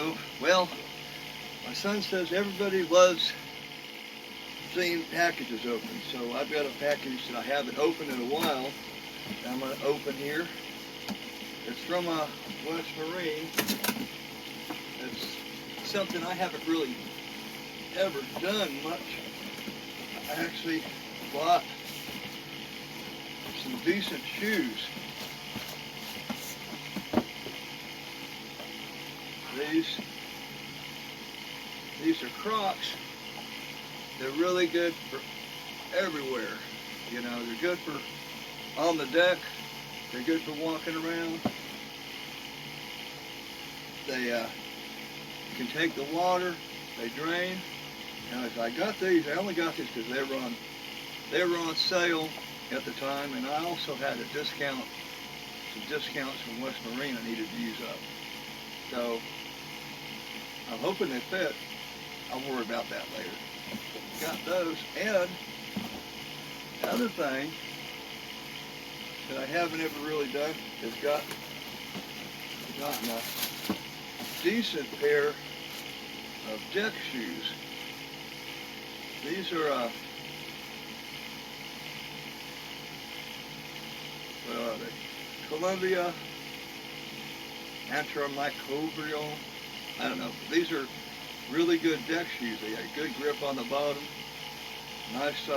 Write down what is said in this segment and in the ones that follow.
So, well, my son says everybody loves seeing packages open. So I've got a package that I haven't opened in a while. That I'm going to open here. It's from a West Marine. It's something I haven't really ever done much. I actually bought some decent shoes. These are Crocs. They're really good for everywhere. You know, they're good for on the deck. They're good for walking around. They can take the water. They drain. And I got these. I only got these because they were on sale at the time, and I also had a discount, some discounts from West Marine I needed to use up. So I'm hoping they fit. I'll worry about that later. Got those, and the other thing that I haven't ever really done is gotten a decent pair of deck shoes. These are what are they? Columbia antimicrobial. I don't know. These are really good deck shoes. They got good grip on the bottom. Nice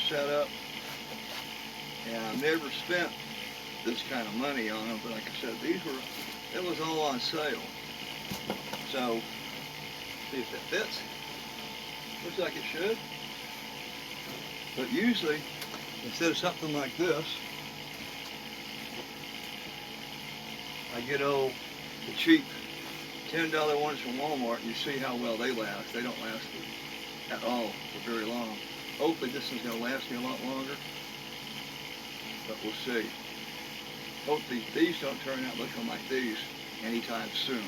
setup. And I've never spent this kind of money on them, but like I said, it was all on sale. So, see if that fits. Looks like it should. But usually, instead of something like this, I get the cheap $10 ones from Walmart, and you see how well they last. They don't last at all for very long. Hopefully this is going to last me a lot longer, but we'll see. Hopefully these don't turn out looking like these anytime soon.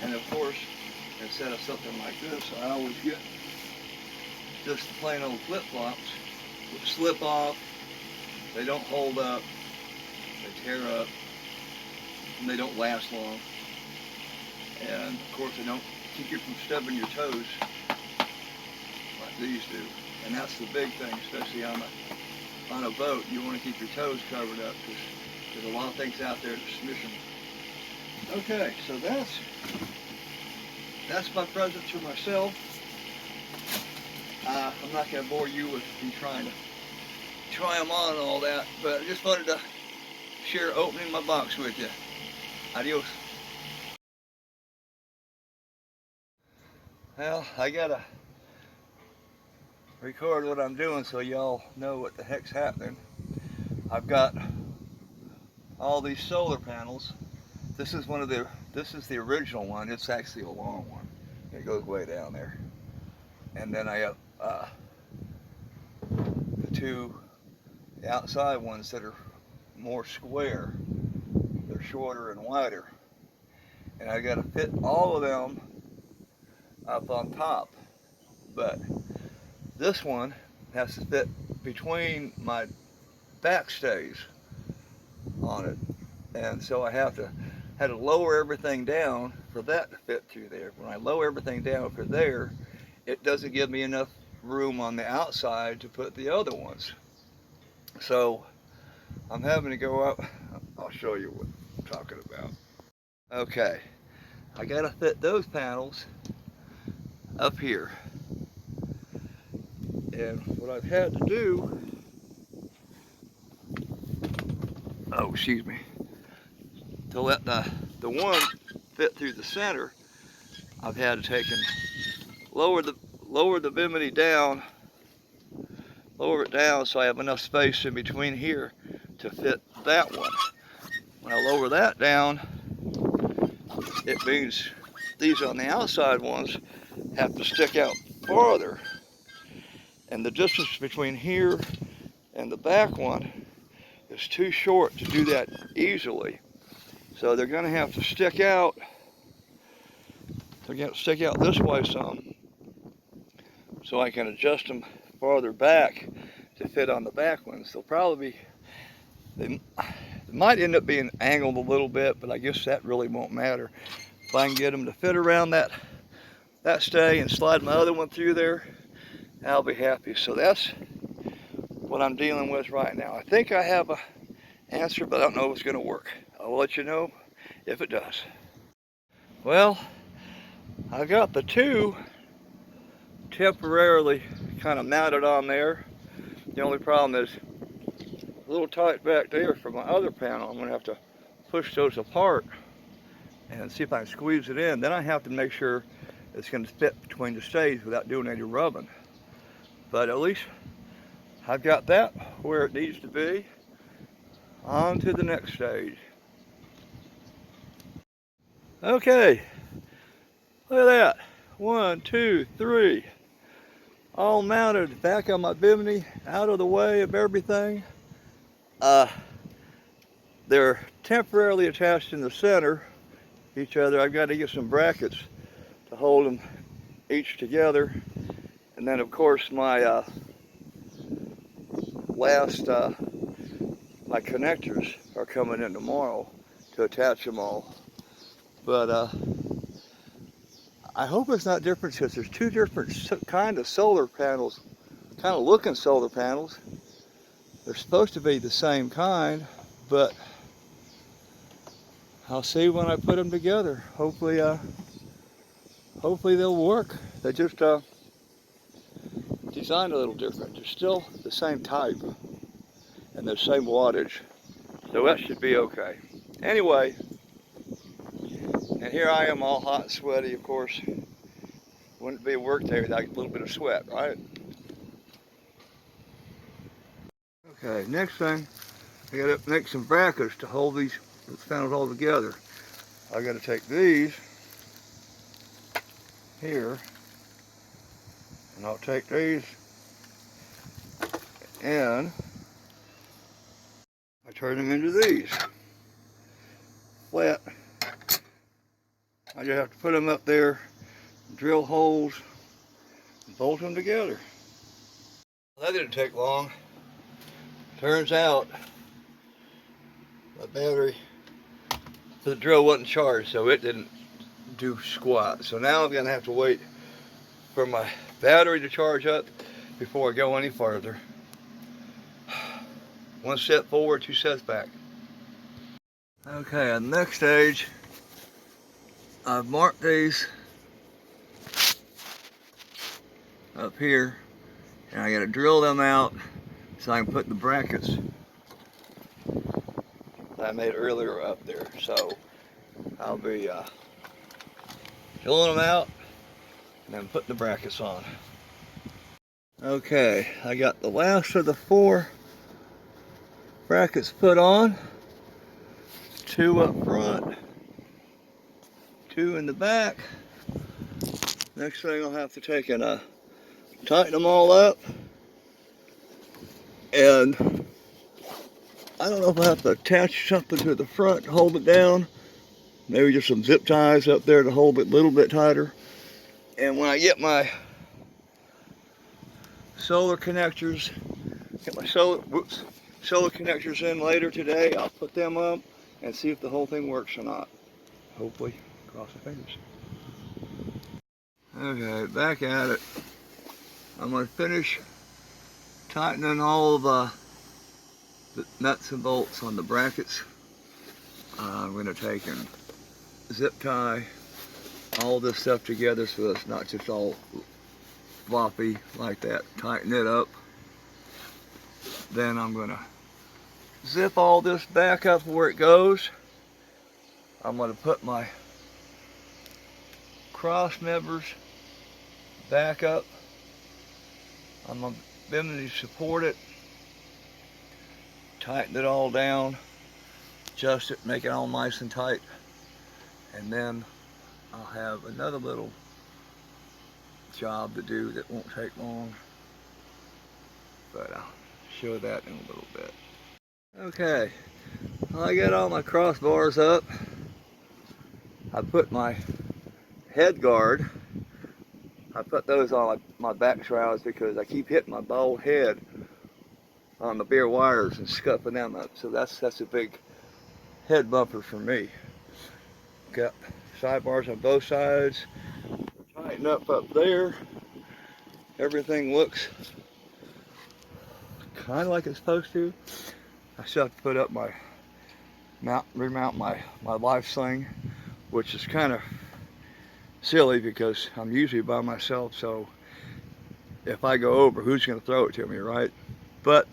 And of course, instead of something like this, I always get just the plain old flip-flops, which slip off. They don't hold up. They tear up. And they don't last long. And of course, they don't keep you from stubbing your toes like these do. And that's the big thing, especially on a boat. You want to keep your toes covered up because there's a lot of things out there that's smishing. Okay, so that's my present to myself. I'm not going to bore you with me trying to try them on and all that, but I just wanted to share opening my box with you. Adios. Well, I gotta record what I'm doing so y'all know what the heck's happening. I've got all these solar panels. This is the original one. It's actually a long one. It goes way down there. And then I have the outside ones that are more square. They're shorter and wider. And I got to fit all of them up on top. But this one has to fit between my backstays on it. And so I had to lower everything down for that to fit through there. When I lower everything down for there, it doesn't give me enough room on the outside to put the other ones. So I'm having to go up. I'll show you what I'm talking about. Okay, I gotta fit those panels up here. And what I've had to do, excuse me, to let the one fit through the center, I've had to take and lower the bimini down, lower it down so I have enough space in between here to fit that one. When I lower that down, it means these on the outside ones have to stick out farther. And the distance between here and the back one is too short to do that easily. So they're gonna have to stick out. They're gonna stick out this way some, so I can adjust them farther back to fit on the back ones. They'll probably be, It might end up being angled a little bit, but I guess that really won't matter. If I can get them to fit around that stay and slide my other one through there, I'll be happy. So that's what I'm dealing with right now. I think I have an answer, but I don't know if it's going to work. I'll let you know if it does. Well, I got the two temporarily kind of mounted on there. The only problem is a little tight back there for my other panel. I'm going to have to push those apart and see if I can squeeze it in. Then I have to make sure it's going to fit between the stays without doing any rubbing. But at least I've got that where it needs to be. On to the next stage. Okay, look at that. 1, 2, 3. All mounted back on my bimini, out of the way of everything. They're temporarily attached in the center each other. I've got to get some brackets to hold them each together. And then of course my my connectors are coming in tomorrow to attach them all. But I hope it's not different because there's two different kind of solar panels, kind of looking solar panels. They're supposed to be the same kind, but I'll see when I put them together. Hopefully they'll work. They just designed a little different. They're still the same type and the same wattage, so that should be okay. Anyway, and here I am all hot and sweaty, of course. Wouldn't be a work day without a little bit of sweat, right? Okay, next thing, I gotta make some brackets to hold these panels all together. I gotta take these here, and I'll take these and I turn them into these flat. I just have to put them up there, drill holes, and bolt them together. That didn't take long. Turns out the battery for the drill wasn't charged, so it didn't do squat. So now I'm gonna have to wait for my battery to charge up before I go any further. One step forward, two steps back. Okay, on the next stage, I've marked these up here, and I gotta drill them out so I can put the brackets that I made earlier up there. So I'll be drilling them out and then putting the brackets on. Okay, I got the last of the 4 brackets put on. 2 up front, 2 in the back. Next thing I'll have to take and tighten them all up. And I don't know if I have to attach something to the front to hold it down. Maybe just some zip ties up there to hold it a little bit tighter. And when I get my solar connectors, solar connectors in later today, I'll put them up and see if the whole thing works or not. Hopefully, cross the fingers. Okay, back at it. I'm going to finish tightening all of the nuts and bolts on the brackets. I'm going to take and zip tie all this stuff together so it's not just all floppy like that. Tighten it up. Then I'm going to zip all this back up where it goes. I'm going to put my cross members back up. I'm going to bimini support it, tighten it all down, adjust it, make it all nice and tight, and then I'll have another little job to do that won't take long, but I'll show that in a little bit. Okay, well, I got all my crossbars up. I put my head guard, I put those on my back shrouds because I keep hitting my bald head on the bare wires and scuffing them up. So that's a big head bumper for me. Got sidebars on both sides. Tighten up there. Everything looks kind of like it's supposed to. I still have to put up my remount my life sling, which is kind of silly because I'm usually by myself, so if I go over, who's going to throw it to me, right? But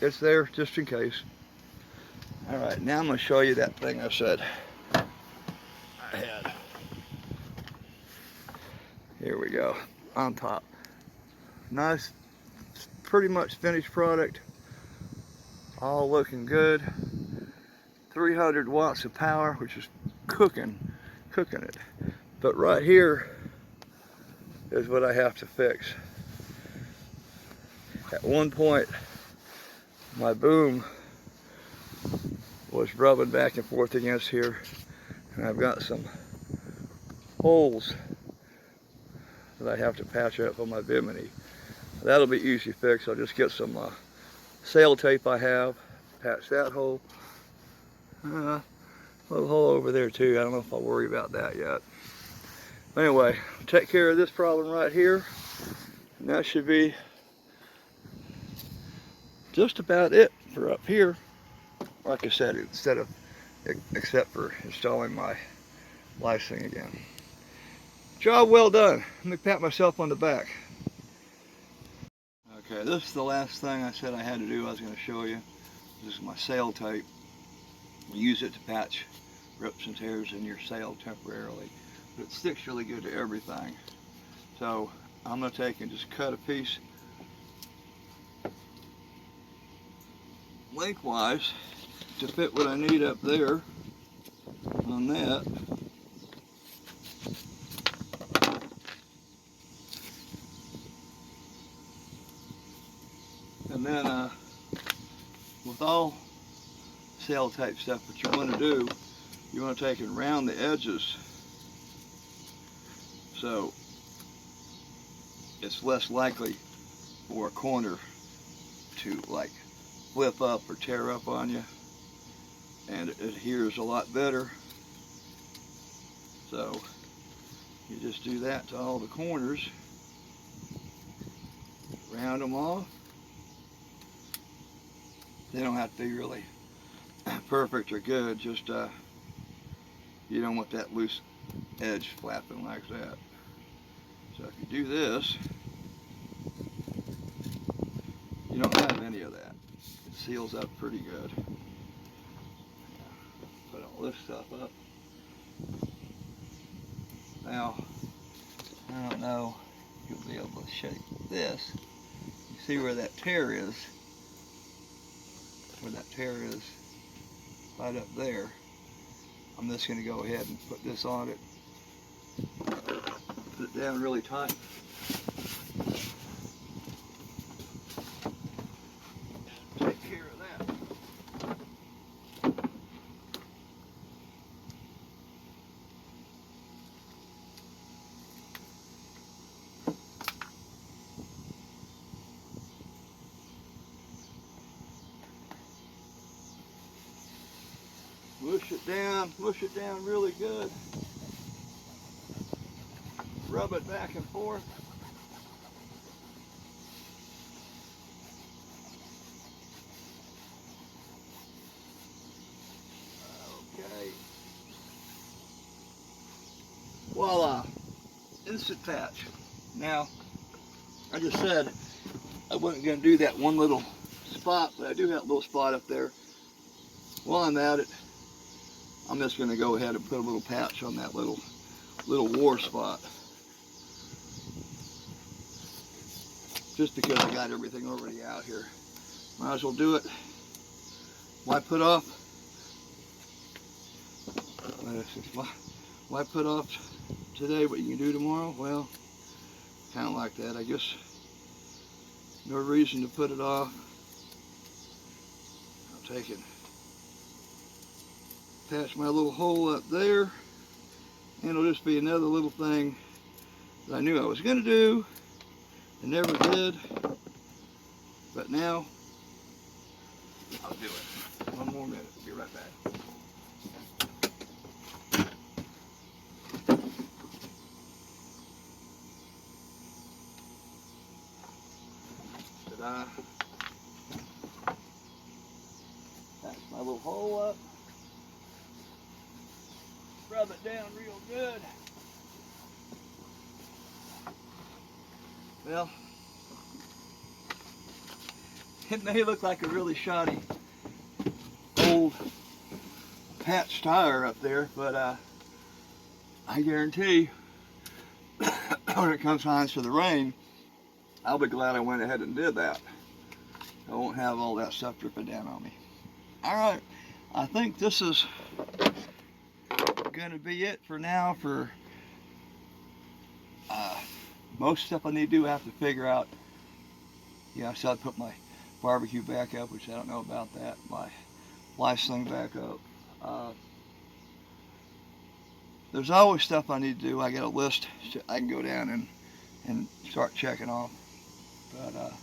it's there just in case. All right, now I'm going to show you that thing I said I had. Here we go, on top. Nice, pretty much finished product. All looking good. 300 watts of power, which is cooking it. But right here is what I have to fix. At one point, my boom was rubbing back and forth against here, and I've got some holes that I have to patch up on my bimini. That'll be easy fix. I'll just get some sail tape I have, patch that hole. A little hole over there too. I don't know if I'll worry about that yet. Anyway, take care of this problem right here, and that should be just about it for up here. Like I said, except for installing my licensing again. Job well done. Let me pat myself on the back. Okay, this is the last thing I said I had to do. I was going to show you. This is my sail tape. Use it to patch rips and tears in your sail temporarily, but it sticks really good to everything. So I'm going to take and just cut a piece lengthwise to fit what I need up there on that. And then with all sail tape stuff, what you want to do, you want to take and round the edges so it's less likely for a corner to like flip up or tear up on you, and it adheres a lot better. So you just do that to all the corners, round them off. They don't have to be really perfect or good, just you don't want that loose edge flapping like that. So if you do this, you don't have any of that. It seals up pretty good. Put all this stuff up. Now, I don't know if you'll be able to shape this. You see where that tear is? Where that tear is, right up there. I'm just going to go ahead and put this on it. Put it down really tight. Take care of that. Mush it down really good. Rub it back and forth. Okay. Voila. Instant patch. Now, I just said I wasn't going to do that one little spot, but I do have a little spot up there. While I'm at it, I'm just going to go ahead and put a little patch on that little war spot. Just because I got everything already out here. Might as well do it. Why put off? Why put off today what you can do tomorrow? Well, kind of like that. I guess no reason to put it off. I'll take it. Patch my little hole up there, and it'll just be another little thing that I knew I was going to do and never did, but now I'll do it. One more minute, I'll be right back. Ta-da. That's my little hole up. Rub it down real good. Well, it may look like a really shoddy old patch tire up there, but I guarantee when it comes time for the rain, I'll be glad I went ahead and did that. I won't have all that stuff dripping down on me. All right, I think this is going to be it for now for most stuff I need to do. I have to figure out. Yeah, I still have to put my barbecue back up, which I don't know about that. My lice thing back up. There's always stuff I need to do. I got a list I can go down and start checking off. But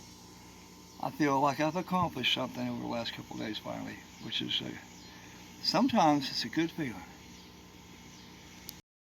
I feel like I've accomplished something over the last couple of days finally, which is sometimes it's a good feeling.